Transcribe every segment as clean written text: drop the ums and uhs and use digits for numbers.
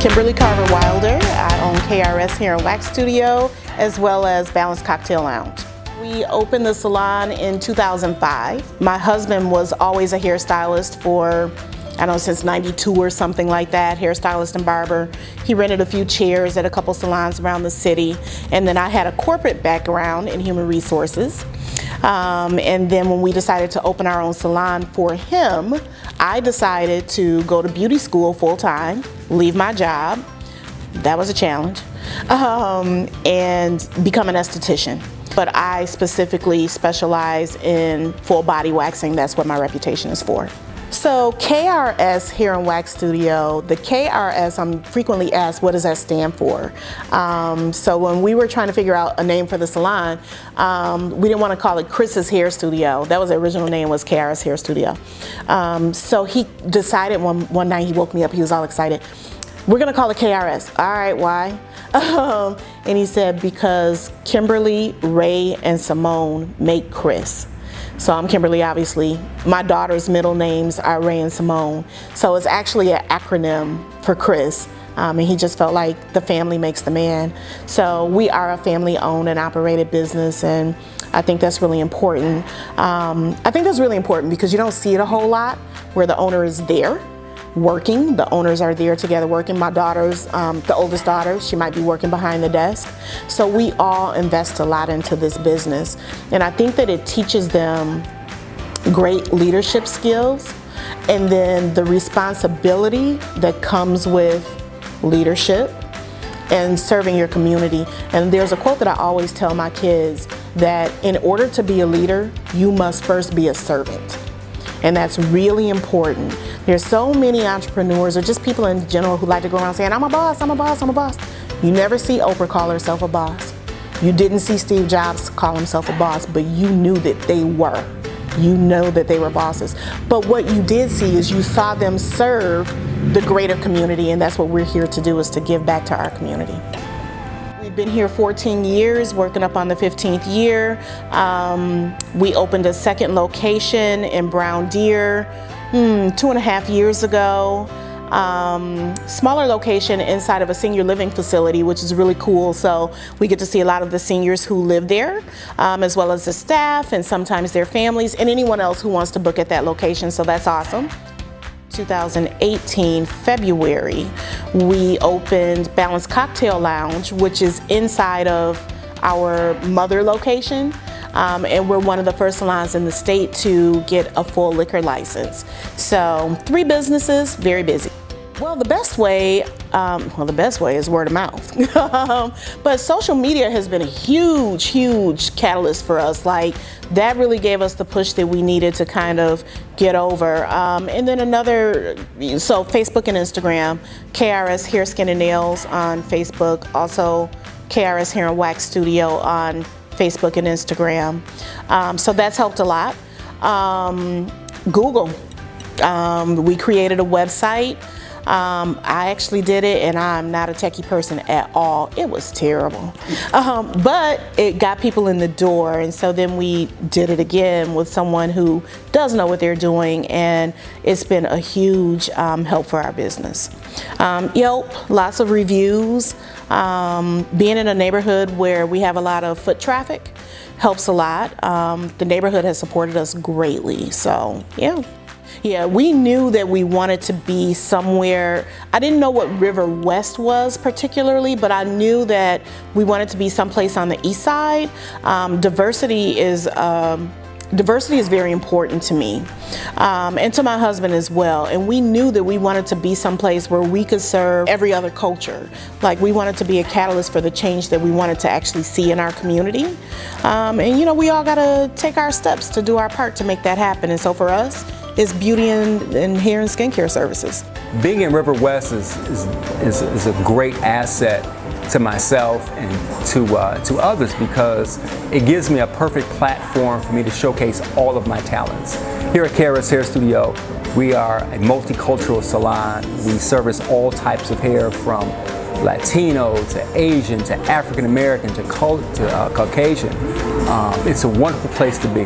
Kimberly Carver Wilder. I own KRS Hair and Wax Studio as well as Balanced Cocktail Lounge. We opened the salon in 2005. My husband was always a hairstylist for, I don't know, since '92 or something like that, hairstylist and barber. He rented a few chairs at a couple salons around the city. And then I had a corporate background in human resources. And then when we decided to open our own salon for him, I decided to go to beauty school full-time, leave my job. That was a challenge. And become an esthetician. But I specifically specialize in full body waxing. That's what my reputation is for. So KRS Hair and Wax Studio, the KRS, I'm frequently asked, what does that stand for? So when we were trying to figure out a name for the salon, we didn't want to call it Chris's Hair Studio. That was the original name, was KRS Hair Studio. So he decided one night, he woke me up, he was all excited. We're gonna call it KRS. All right, why? And he said, because Kimberly, Ray, and Simone make Chris. So I'm Kimberly, obviously. My daughter's middle names are Ray and Simone. So it's actually an acronym for Chris. And he just felt like the family makes the man. So we are a family owned and operated business, and I think that's really important. I think that's really important because you don't see it a whole lot where the owner is there working. The owners are there together working. My daughter's, the oldest daughter, she might be working behind the desk. So we all invest a lot into this business. And I think that it teaches them great leadership skills and then the responsibility that comes with leadership and serving your community. And there's a quote that I always tell my kids, that in order to be a leader, you must first be a servant. And that's really important. There's so many entrepreneurs or just people in general who like to go around saying, I'm a boss, I'm a boss, I'm a boss. You never see Oprah call herself a boss. You didn't see Steve Jobs call himself a boss, but you knew that they were. You know that they were bosses. But what you did see is you saw them serve the greater community, and that's what we're here to do, is to give back to our community. We've been here 14 years, working up on the 15th year. We opened a second location in Brown Deer 2.5 years ago. Smaller location inside of a senior living facility, which is really cool. So we get to see a lot of the seniors who live there, as well as the staff and sometimes their families and anyone else who wants to book at that location. So that's awesome. 2018 February, we opened Balanced Cocktail Lounge, which is inside of our mother location. And we're one of the first salons in the state to get a full liquor license. So 3 businesses, very busy. Well, the best way is word of mouth. But social media has been a huge, huge catalyst for us. Like, that really gave us the push that we needed to kind of get over. And then so Facebook and Instagram, KRS Hair, Skin, and Nails on Facebook, also KRS Hair and Wax Studio on Facebook and Instagram. So that's helped a lot. Google. We created a website. I actually did it, and I'm not a techie person at all. It was terrible. But it got people in the door, and so then we did it again with someone who does know what they're doing, and it's been a huge help for our business. Yelp, lots of reviews. Being in a neighborhood where we have a lot of foot traffic helps a lot. The neighborhood has supported us greatly, so yeah. Yeah, we knew that we wanted to be somewhere. I didn't know what River West was particularly, but I knew that we wanted to be someplace on the east side. Diversity is very important to me, and to my husband as well. And we knew that we wanted to be someplace where we could serve every other culture. Like, we wanted to be a catalyst for the change that we wanted to actually see in our community. And you know, we all gotta take our steps to do our part to make that happen. And so for us, it's beauty and hair and skincare services. Being in River West is a great asset to myself and to others, because it gives me a perfect platform for me to showcase all of my talents. Here at KRS Hair Studio, we are a multicultural salon. We service all types of hair, from Latino to Asian to African American to Caucasian. It's a wonderful place to be.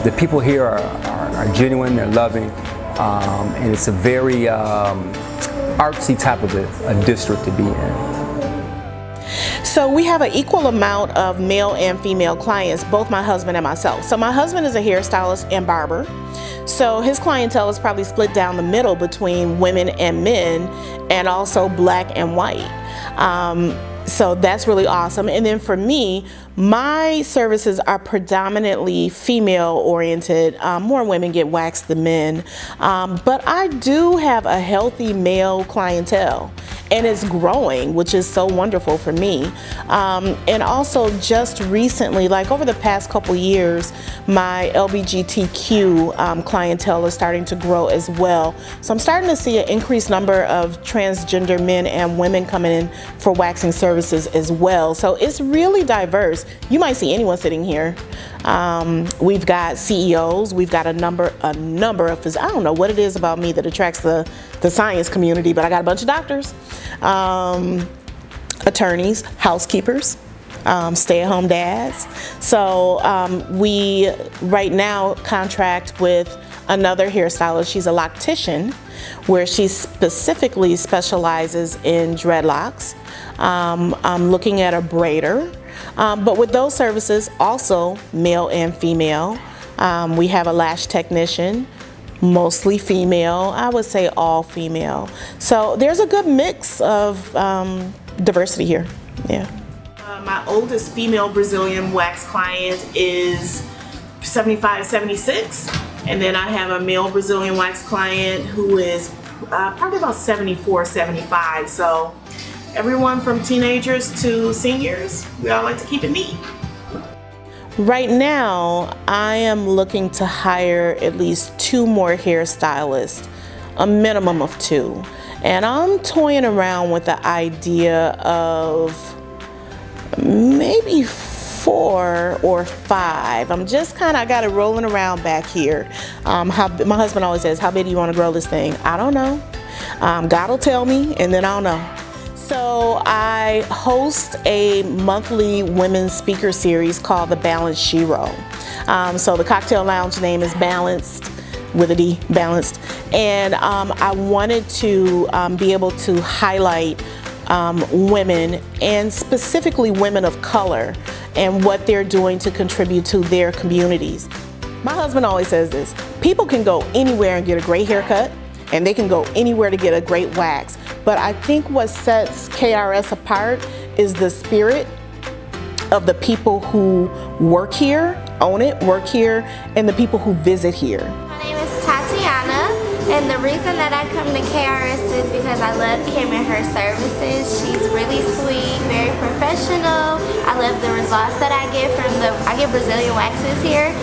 The people here are genuine, they're loving, and it's a very artsy type of a district to be in. So we have an equal amount of male and female clients, both my husband and myself. So my husband is a hairstylist and barber. So his clientele is probably split down the middle between women and men, and also black and white. So that's really awesome. And then for me, my services are predominantly female oriented. More women get waxed than men. But I do have a healthy male clientele, and it's growing, which is so wonderful for me. And also just recently, like over the past couple years, my LGBTQ clientele is starting to grow as well. So I'm starting to see an increased number of transgender men and women coming in for waxing services as well. So it's really diverse. You might see anyone sitting here. We've got CEOs, we've got a number of, I don't know what it is about me that attracts the science community, but I got a bunch of doctors, attorneys, housekeepers, stay-at-home dads. So we right now contract with another hairstylist. She's a loctician, where she specifically specializes in dreadlocks. I'm looking at a braider. But with those services, also male and female. We have a lash technician, mostly female. I would say all female. So there's a good mix of diversity here. Yeah. My oldest female Brazilian wax client is 75, 76. And then I have a male Brazilian wax client who is probably about 74, 75. So everyone from teenagers to seniors, we all like to keep it neat. Right now, I am looking to hire at least 2 more hairstylists, a minimum of 2. And I'm toying around with the idea of maybe 4 or 5. I'm just kind of, I got it rolling around back here. My husband always says, how big do you want to grow this thing? I don't know. God will tell me, and then I'll know. So I host a monthly women's speaker series called the Balanced Shiro. So the cocktail lounge name is Balanced, with a D, Balanced. And I wanted to be able to highlight women, and specifically women of color, and what they're doing to contribute to their communities. My husband always says this: people can go anywhere and get a great haircut, and they can go anywhere to get a great wax. But I think what sets KRS apart is the spirit of the people who work here, own it, work here, and the people who visit here. My name is Tatiana, and the reason that I come to KRS is because I love Kim and her services. She's really sweet, very professional. I love the results that I get from I get Brazilian waxes here,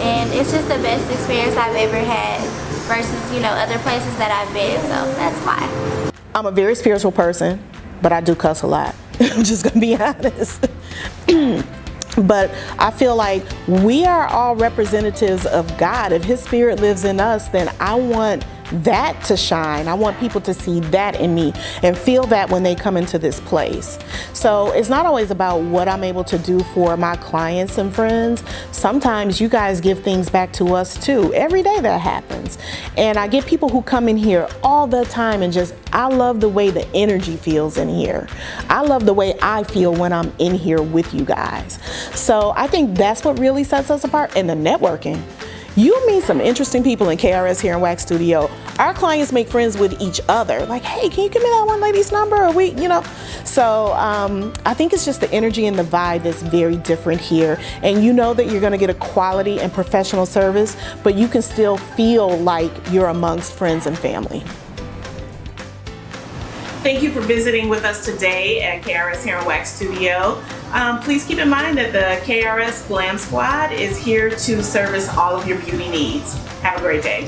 and it's just the best experience I've ever had versus, other places that I've been, so that's why. I'm a very spiritual person, but I do cuss a lot. I'm just gonna be honest. But I feel like we are all representatives of God. If His Spirit lives in us, then I want that to shine. I want people to see that in me and feel that when they come into this place. So it's not always about what I'm able to do for my clients and friends. Sometimes you guys give things back to us too. Every day that happens. And I get people who come in here all the time and I love the way the energy feels in here. I love the way I feel when I'm in here with you guys. So I think that's what really sets us apart, and the networking. You meet some interesting people in KRS here in Wax Studio. Our clients make friends with each other. Like, hey, can you give me that one lady's number? Or So I think it's just the energy and the vibe that's very different here. And you know that you're gonna get a quality and professional service, but you can still feel like you're amongst friends and family. Thank you for visiting with us today at KRS here in Wax Studio. Please keep in mind that the KRS Glam Squad is here to service all of your beauty needs. Have a great day.